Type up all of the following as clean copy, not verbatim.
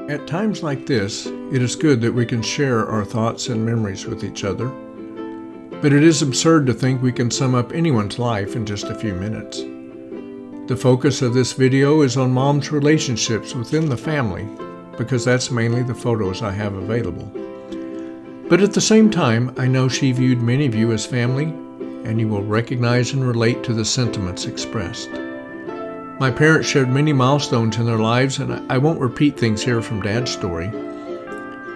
At times like this, it is good that we can share our thoughts and memories with each other. But it is absurd to think we can sum up anyone's life in just a few minutes. The focus of this video is on Mom's relationships within the family, because that's mainly the photos I have available. But at the same time, I know she viewed many of you as family, and you will recognize and relate to the sentiments expressed. My parents shared many milestones in their lives, and I won't repeat things here from Dad's story.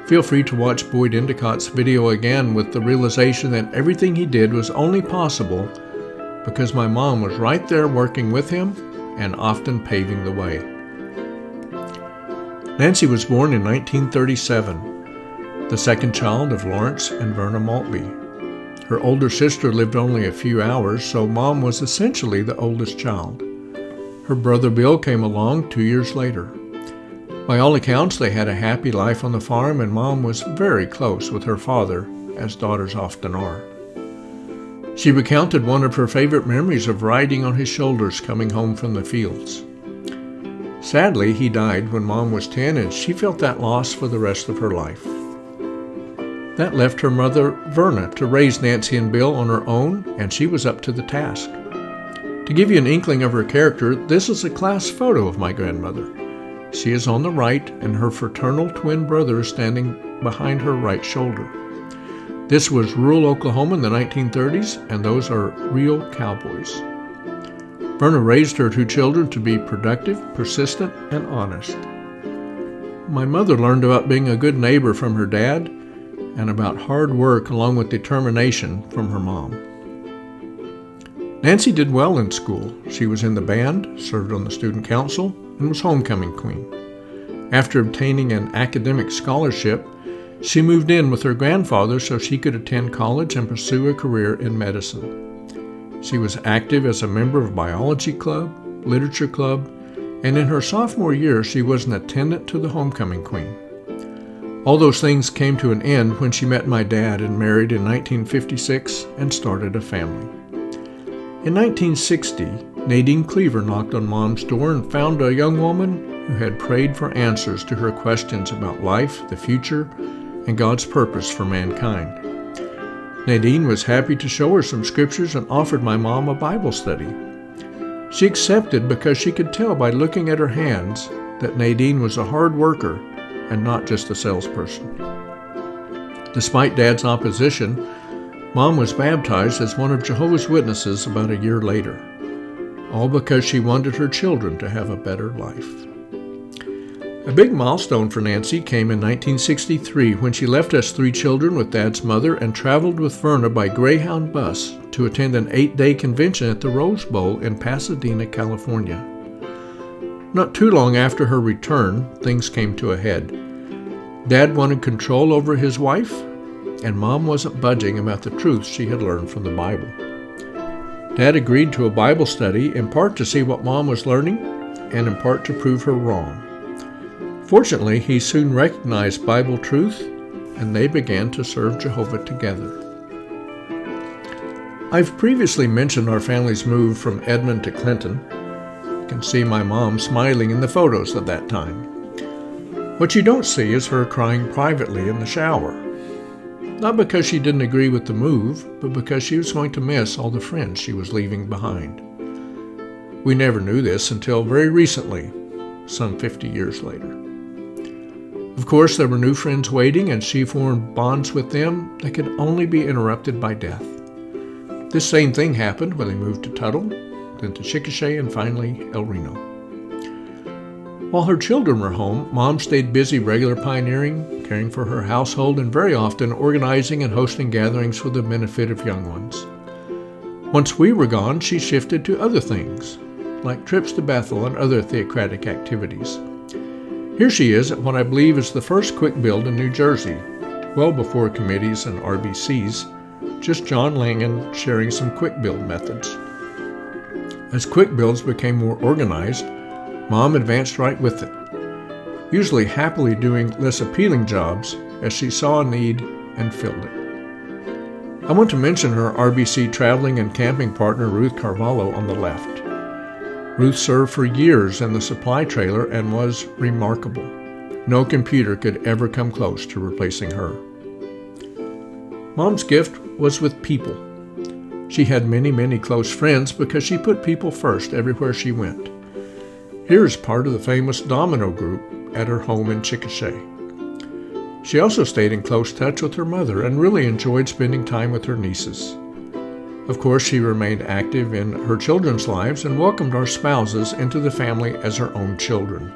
Feel free to watch Sue Endecott's video again with the realization that everything he did was only possible because my mom was right there working with him and often paving the way. Nancy was born in 1937, the second child of Lawrence and Verna Maltby. Her older sister lived only a few hours, so Mom was essentially the oldest child. Her brother Bill came along 2 years later. By all accounts, they had a happy life on the farm, and Mom was very close with her father, as daughters often are. She recounted one of her favorite memories of riding on his shoulders coming home from the fields. Sadly, he died when Mom was 10, and she felt that loss for the rest of her life. That left her mother, Verna, to raise Nancy and Bill on her own, and she was up to the task. To give you an inkling of her character, this is a class photo of my grandmother. She is on the right, and her fraternal twin brother is standing behind her right shoulder. This was rural Oklahoma in the 1930s, and those are real cowboys. Verna raised her two children to be productive, persistent, and honest. My mother learned about being a good neighbor from her dad, and about hard work along with determination from her mom. Nancy did well in school. She was in the band, served on the student council, and was homecoming queen. After obtaining an academic scholarship, she moved in with her grandfather so she could attend college and pursue a career in medicine. She was active as a member of biology club, literature club, and in her sophomore year she was an attendant to the homecoming queen. All those things came to an end when she met my dad and married in 1956 and started a family. In 1960, Nadine Cleaver knocked on Mom's door and found a young woman who had prayed for answers to her questions about life, the future, and God's purpose for mankind. Nadine was happy to show her some scriptures and offered my mom a Bible study. She accepted because she could tell by looking at her hands that Nadine was a hard worker and not just a salesperson. Despite Dad's opposition, Mom was baptized as one of Jehovah's Witnesses about a year later, all because she wanted her children to have a better life. A big milestone for Nancy came in 1963 when she left us three children with Dad's mother and traveled with Verna by Greyhound bus to attend an 8-day convention at the Rose Bowl in Pasadena, California. Not too long after her return, things came to a head. Dad wanted control over his wife, and Mom wasn't budging about the truths she had learned from the Bible. Dad agreed to a Bible study, in part to see what Mom was learning, and in part to prove her wrong. Fortunately, he soon recognized Bible truth, and they began to serve Jehovah together. I've previously mentioned our family's move from Edmond to Clinton. You can see my mom smiling in the photos of that time. What you don't see is her crying privately in the shower. Not because she didn't agree with the move, but because she was going to miss all the friends she was leaving behind. We never knew this until very recently, some 50 years later. Of course, there were new friends waiting, and she formed bonds with them that could only be interrupted by death. This same thing happened when they moved to Tuttle, then to Chickasha, and finally El Reno. While her children were home, Mom stayed busy regular pioneering, caring for her household, and very often organizing and hosting gatherings for the benefit of young ones. Once we were gone, she shifted to other things, like trips to Bethel and other theocratic activities. Here she is at what I believe is the first quick build in New Jersey, well before committees and RBCs, just John Langan sharing some quick build methods. As quick builds became more organized, Mom advanced right with it, usually happily doing less appealing jobs as she saw a need and filled it. I want to mention her RBC traveling and camping partner Ruth Carvalho on the left. Ruth served for years in the supply trailer and was remarkable. No computer could ever come close to replacing her. Mom's gift was with people. She had many, many close friends because she put people first everywhere she went. Here's part of the famous Domino group at her home in Chickasha. She also stayed in close touch with her mother and really enjoyed spending time with her nieces. Of course, she remained active in her children's lives and welcomed our spouses into the family as her own children.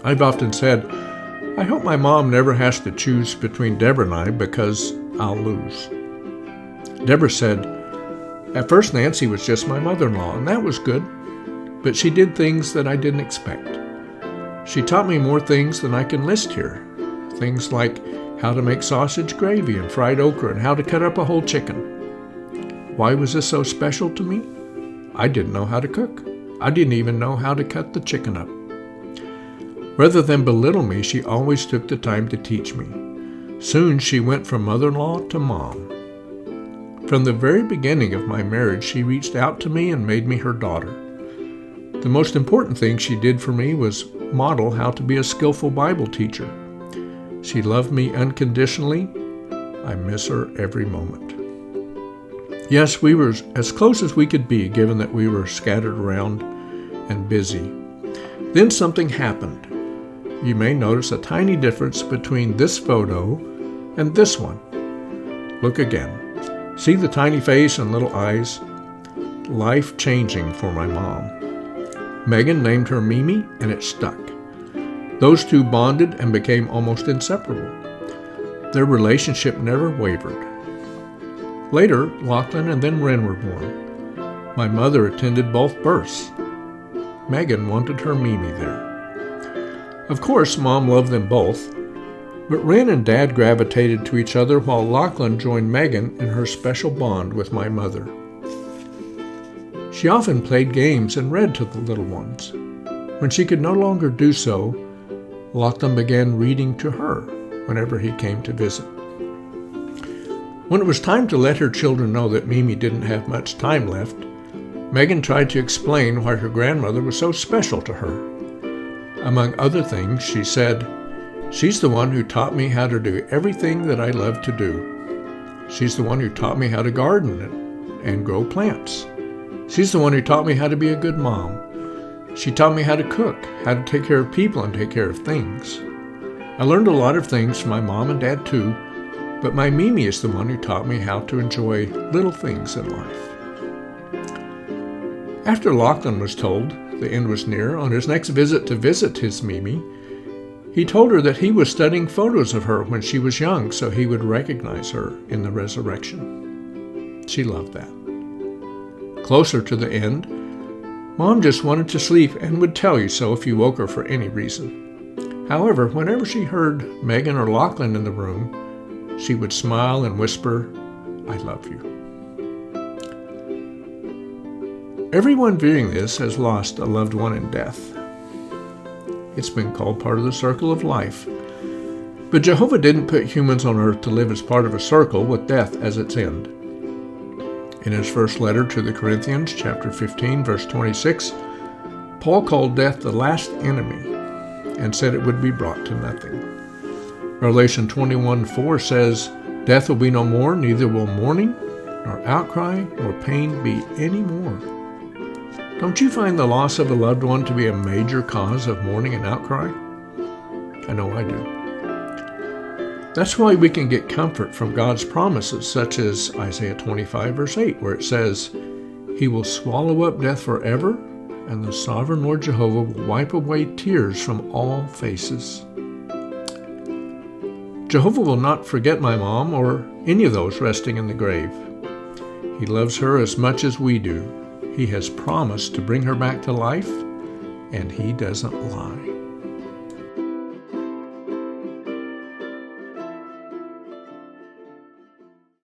I've often said, I hope my mom never has to choose between Deborah and I because I'll lose. Deborah said, at first Nancy was just my mother-in-law, and that was good, but she did things that I didn't expect. She taught me more things than I can list here. Things like how to make sausage gravy and fried okra and how to cut up a whole chicken. Why was this so special to me? I didn't know how to cook. I didn't even know how to cut the chicken up. Rather than belittle me, she always took the time to teach me. Soon she went from mother-in-law to mom. From the very beginning of my marriage, she reached out to me and made me her daughter. The most important thing she did for me was model how to be a skillful Bible teacher. She loved me unconditionally. I miss her every moment. Yes, we were as close as we could be, given that we were scattered around and busy. Then something happened. You may notice a tiny difference between this photo and this one. Look again. See the tiny face and little eyes? Life-changing for my mom. Megan named her Mimi, and it stuck. Those two bonded and became almost inseparable. Their relationship never wavered. Later, Lachlan and then Wren were born. My mother attended both births. Megan wanted her Mimi there. Of course, Mom loved them both, but Wren and Dad gravitated to each other while Lachlan joined Megan in her special bond with my mother. She often played games and read to the little ones. When she could no longer do so, Lachlan began reading to her whenever he came to visit. When it was time to let her children know that Mimi didn't have much time left, Megan tried to explain why her grandmother was so special to her. Among other things, she said, "She's the one who taught me how to do everything that I love to do. She's the one who taught me how to garden and grow plants. She's the one who taught me how to be a good mom. She taught me how to cook, how to take care of people and take care of things. I learned a lot of things from my mom and dad too, but my Mimi is the one who taught me how to enjoy little things in life." After Lachlan was told the end was near, on his next visit to visit his Mimi, he told her that he was studying photos of her when she was young so he would recognize her in the resurrection. She loved that. Closer to the end, Mom just wanted to sleep and would tell you so if you woke her for any reason. However, whenever she heard Megan or Lachlan in the room, she would smile and whisper, "I love you." Everyone viewing this has lost a loved one in death. It's been called part of the circle of life. But Jehovah didn't put humans on earth to live as part of a circle with death as its end. In his first letter to the Corinthians, chapter 15, verse 26, Paul called death the last enemy and said it would be brought to nothing. Revelation 21:4 says, "Death will be no more, neither will mourning, nor outcry, nor pain be any more." Don't you find the loss of a loved one to be a major cause of mourning and outcry? I know I do. That's why we can get comfort from God's promises, such as Isaiah 25, verse 8, where it says, "He will swallow up death forever, and the sovereign Lord Jehovah will wipe away tears from all faces." Jehovah will not forget my mom or any of those resting in the grave. He loves her as much as we do. He has promised to bring her back to life, and he doesn't lie.